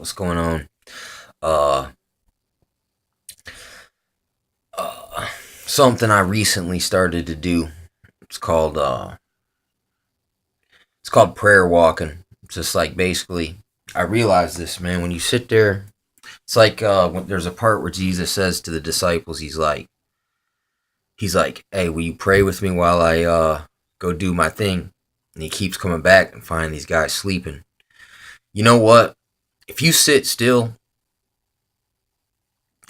What's going on? Uh, Something I recently started to do. It's called it's called prayer walking. It's just like basically, I realized this, man. When you sit there, it's like when there's a part where Jesus says to the disciples, he's like, "Hey, will you pray with me while I go do my thing?" And he keeps coming back and finding these guys sleeping. You know what? If you sit still,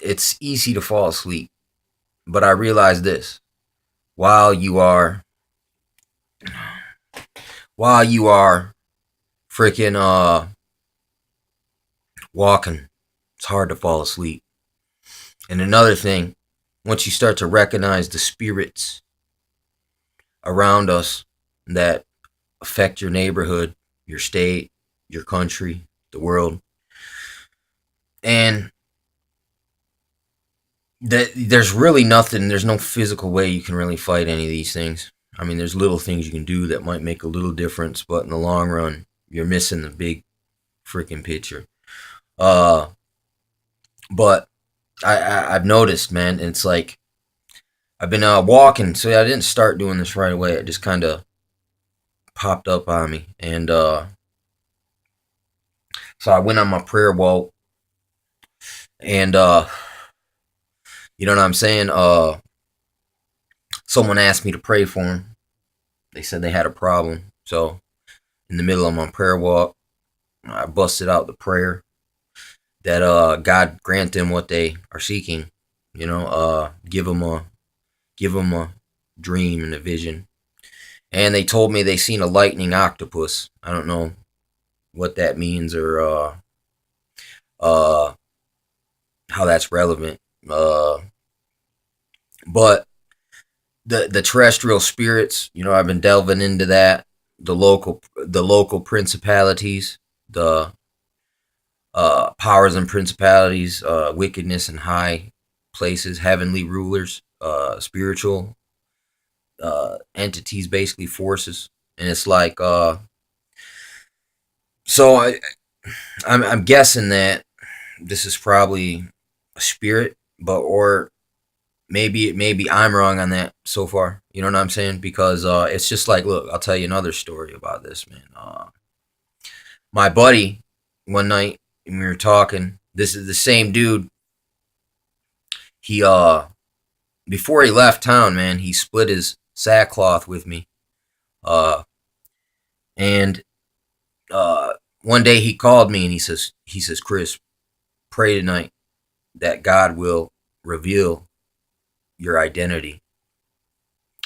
it's easy to fall asleep. But I realized this: while you are while you are freaking walking, it's hard to fall asleep. And another thing, once you start to recognize the spirits around us that affect your neighborhood, your state, your country, the world, and that there's really nothing, there's no physical way you can really fight any of these things. I mean, there's little things you can do that might make a little difference, but in the long run, you're missing the big freaking picture. Uh, but I've noticed, man, it's like I've been walking, so I didn't start doing this right away. It just kind of popped up on me, and so I went on my prayer walk, and you know what I'm saying? Someone asked me to pray for them. They said they had a problem, so in the middle of my prayer walk, I busted out the prayer that God grant them what they are seeking. You know, give them a dream and a vision. And they told me they seen a lightning octopus. I don't know what that means or uh, how that's relevant. But the terrestrial spirits, I've been delving into that. The local principalities, the powers and principalities, wickedness in high places, heavenly rulers, spiritual entities, basically forces. And it's like, so I'm guessing that this is probably a spirit, but or maybe I'm wrong on that so far. You know what I'm saying? Because it's just like, look, I'll tell you another story about this, man. My buddy, one night when we were talking, this is the same dude. He before he left town, man, he split his sackcloth with me. Uh, and one day he called me and he says, Chris, pray tonight that God will reveal your identity.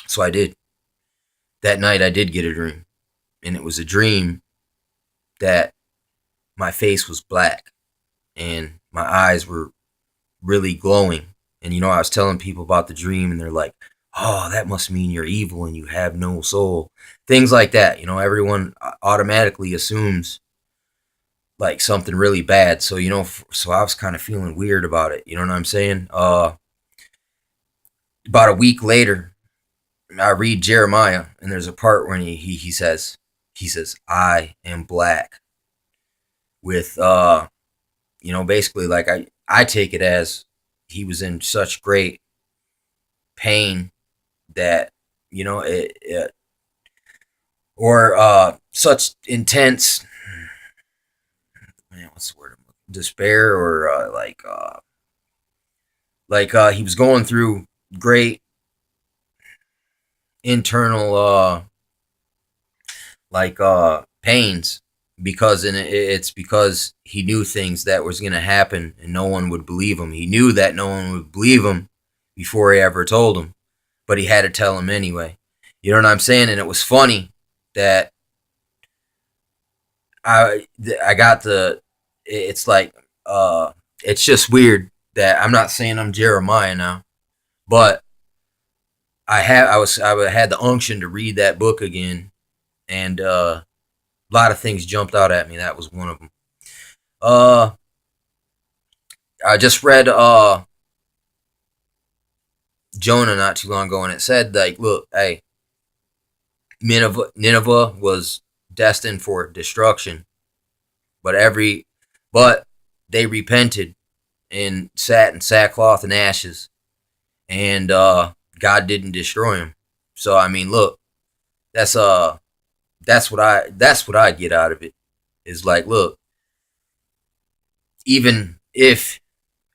So I did. That night I did get a dream. And it was a dream that my face was black and my eyes were really glowing. And I was telling people about the dream and they're like, "Oh, that must mean you're evil and you have no soul." Things like that. Everyone automatically assumes like something really bad. So, so I was kind of feeling weird about it. You know what I'm saying? About a week later, I read Jeremiah, and there's a part where he says, "I am black," with basically like I take it as he was in such great pain that it or such intense, man, what's the word, despair, or he was going through great internal pains, because it's because he knew things that was going to happen and no one would believe him. He knew that no one would believe him before he ever told him, but he had to tell him anyway. You know what I'm saying? And it was funny that I got it's like it's just weird that I'm not saying I'm Jeremiah now, but I had the unction to read that book again, and a lot of things jumped out at me. That was one of them. Uh, I just read Jonah not too long ago, and it said like, look, hey, Nineveh was destined for destruction, but every but they repented and sat in sackcloth and ashes, and God didn't destroy them. So I mean, look, that's that's what I get out of it. Is like, look, even if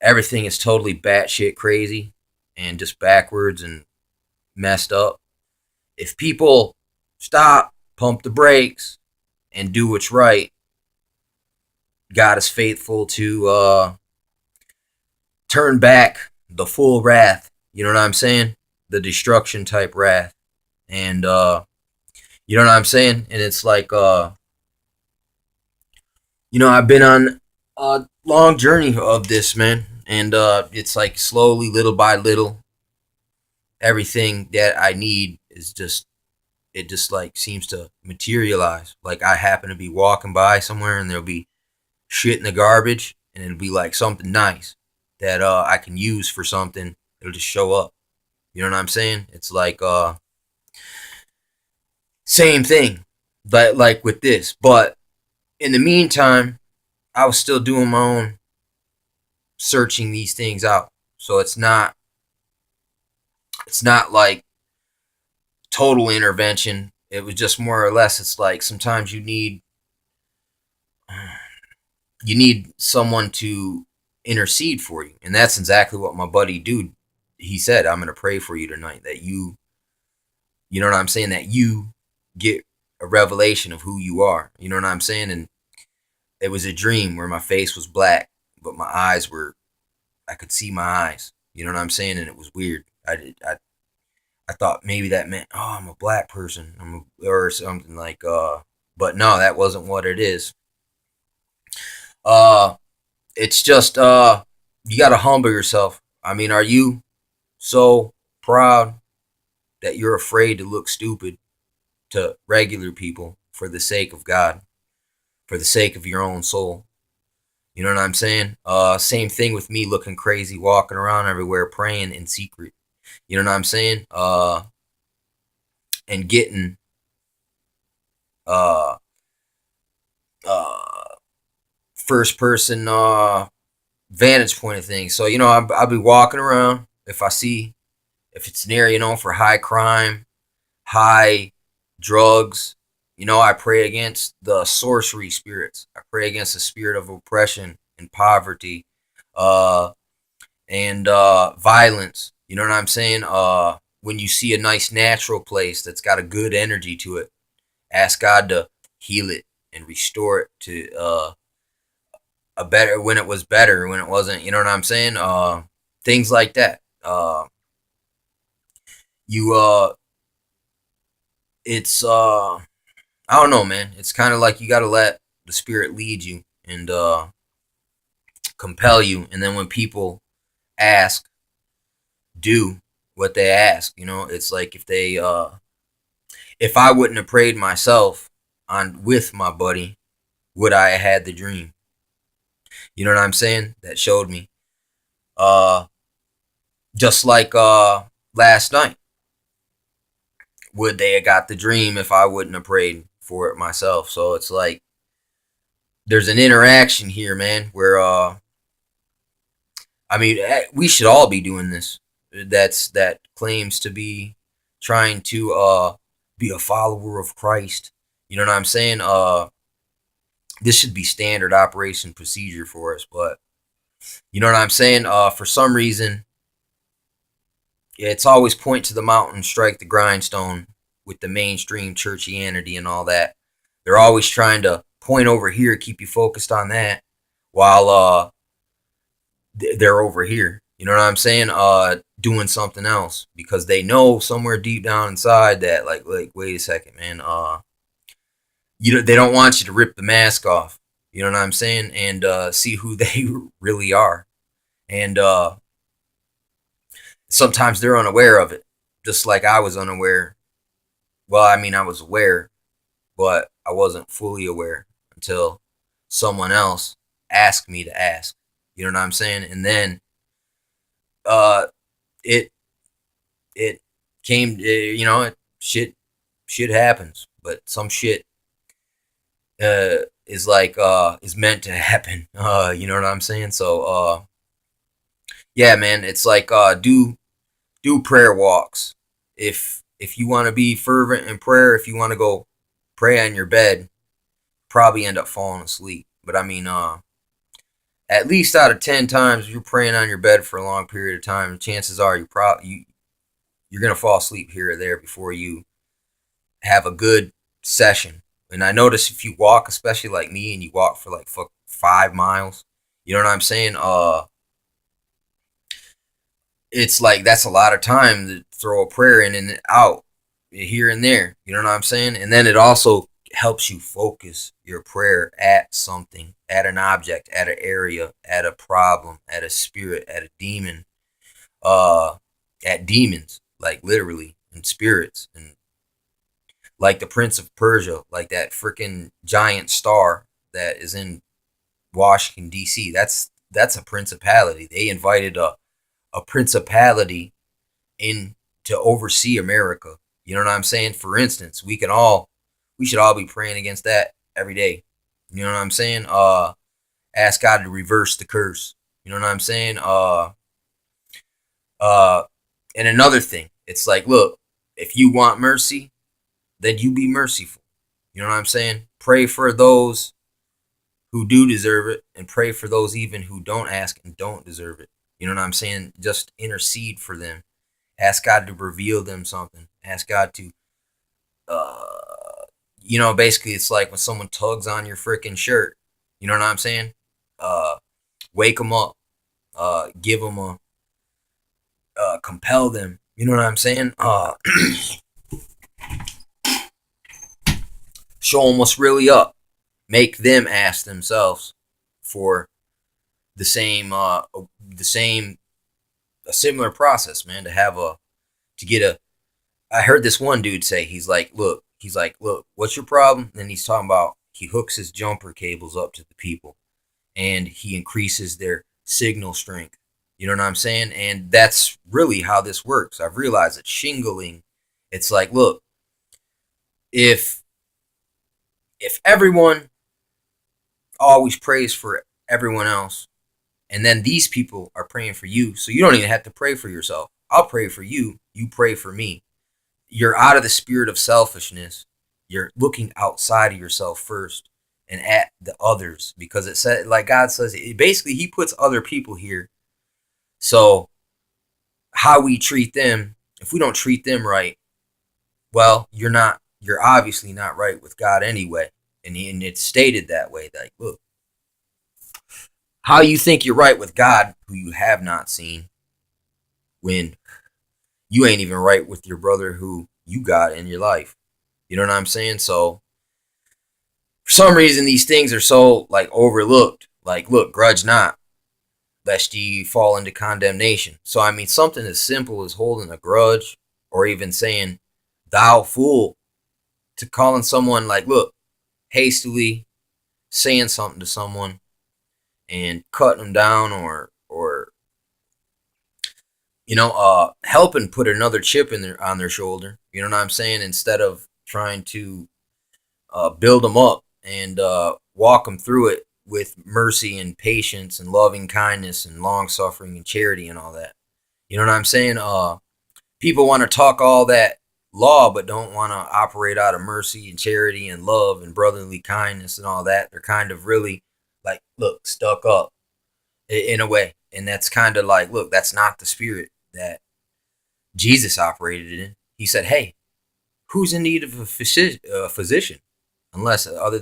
everything is totally batshit crazy and just backwards and messed up, if people stop, pump the brakes, and do what's right, God is faithful to turn back the full wrath. You know what I'm saying? The destruction type wrath. And you know what I'm saying? And it's like I've been on a long journey of this, man. And it's like slowly, little by little, everything that I need is just it just like seems to materialize. Like I happen to be walking by somewhere and there'll be shit in the garbage and it'll be like something nice that I can use for something. It'll just show up. You know what I'm saying? It's like same thing, but like with this. But in the meantime, I was still doing my own searching these things out. So it's not like total intervention. It was just more or less it's like sometimes you need someone to intercede for you. And that's exactly what my buddy dude he said, I'm going to pray for you tonight that you know what I'm saying, that you get a revelation of who you are. You know what I'm saying? And it was a dream where my face was black, but my eyes were I could see my eyes. You know what I'm saying? And it was weird. I thought maybe that meant, oh, I'm a black person, or something like. But no, that wasn't what it is. Uh, it's just you gotta humble yourself. I mean, are you so proud that you're afraid to look stupid to regular people for the sake of God, for the sake of your own soul? You know what I'm saying? Same thing with me looking crazy, walking around everywhere, praying in secret. You know what I'm saying? And getting uh, uh, first person vantage point of things. So I'll be walking around if it's near for high crime, high drugs. I pray against the sorcery spirits. I pray against the spirit of oppression and poverty, uh, and violence. You know what I'm saying? When you see a nice natural place that's got a good energy to it, ask God to heal it and restore it to a better when it was better when it wasn't. You know what I'm saying? Things like that. You it's I don't know, man. It's kind of like you got to let the spirit lead you and compel you, and then when people ask, do what they ask. It's like if I wouldn't have prayed myself on with my buddy, would I have had the dream? You know what I'm saying? That showed me. Uh, just like last night, would they have got the dream if I wouldn't have prayed for it myself? So it's like there's an interaction here, man. Where I mean, we should all be doing this. That claims to be trying to be a follower of Christ. You know what I'm saying? This should be standard operation procedure for us, but you know what I'm saying? For some reason, it's always point to the mountain, strike the grindstone with the mainstream churchianity and all that. They're always trying to point over here, keep you focused on that, while they're over here. You know what I'm saying? Doing something else because they know somewhere deep down inside that, like, wait a second, man. They don't want you to rip the mask off. You know what I'm saying? And see who they really are. And sometimes they're unaware of it, just like I was unaware. Well, I mean, I was aware, but I wasn't fully aware until someone else asked me to ask. You know what I'm saying? And then uh, it it came. Shit happens, but some shit is like is meant to happen. You know what I'm saying? So yeah, man, it's like do prayer walks. If you want to be fervent in prayer, if you want to go pray on your bed, probably end up falling asleep. But I mean, at least out of 10 times, if you're praying on your bed for a long period of time, chances are you're gonna fall asleep here or there before you have a good session. And I notice if you walk, especially like me, and you walk for like 5 miles, you know what I'm saying? It's like that's a lot of time to throw a prayer in and out here and there. You know what I'm saying? And then it also helps you focus your prayer at something, at an object, at an area, at a problem, at a spirit, at a demon, uh, at demons, like literally, and spirits, and like the Prince of Persia, like that freaking giant star that is in Washington D.C. That's a principality. They invited a principality in to oversee America. You know what I'm saying? For instance, we should all be praying against that every day. You know what I'm saying? Ask God to reverse the curse. You know what I'm saying? Uh, and another thing, it's like, look, if you want mercy, then you be merciful. You know what I'm saying? Pray for those who do deserve it, and pray for those even who don't ask and don't deserve it. You know what I'm saying? Just intercede for them. Ask God to reveal them something. Ask God to, uh, basically it's like when someone tugs on your freaking shirt. You know what I'm saying? Uh, Wake them up. Give them compel them. You know what I'm saying? Show them what's really up. Make them ask themselves for the same, a similar process, man. To get a. I heard this one dude say look, what's your problem? And he's talking about he hooks his jumper cables up to the people, and he increases their signal strength. You know what I'm saying? And that's really how this works. I've realized that shingling, it's like, look, if everyone always prays for everyone else, and then these people are praying for you, so you don't even have to pray for yourself. I'll pray for you. You pray for me. You're out of the spirit of selfishness. You're looking outside of yourself first and at the others, because it said, like God says, basically He puts other people here. So how we treat them, if we don't treat them right, well, you're obviously not right with God anyway. And it's stated that way. Like, look, how you think you're right with God, who you have not seen, when you ain't even right with your brother who you got in your life. You know what I'm saying? So for some reason these things are so like overlooked. Like, look, grudge not, lest ye fall into condemnation. So I mean, something as simple as holding a grudge, or even saying thou fool, to calling someone, like, look, hastily saying something to someone and cutting them down, or helping put another chip on their shoulder. You know what I'm saying? Instead of trying to build them up and walk them through it with mercy and patience and loving kindness and long suffering and charity and all that. You know what I'm saying? People want to talk all that law, but don't want to operate out of mercy and charity and love and brotherly kindness and all that. They're kind of really like, look, stuck up in a way. And that's kind of like, look, that's not the spirit that Jesus operated in. He said, hey, who's in need of a physician? Unless, other than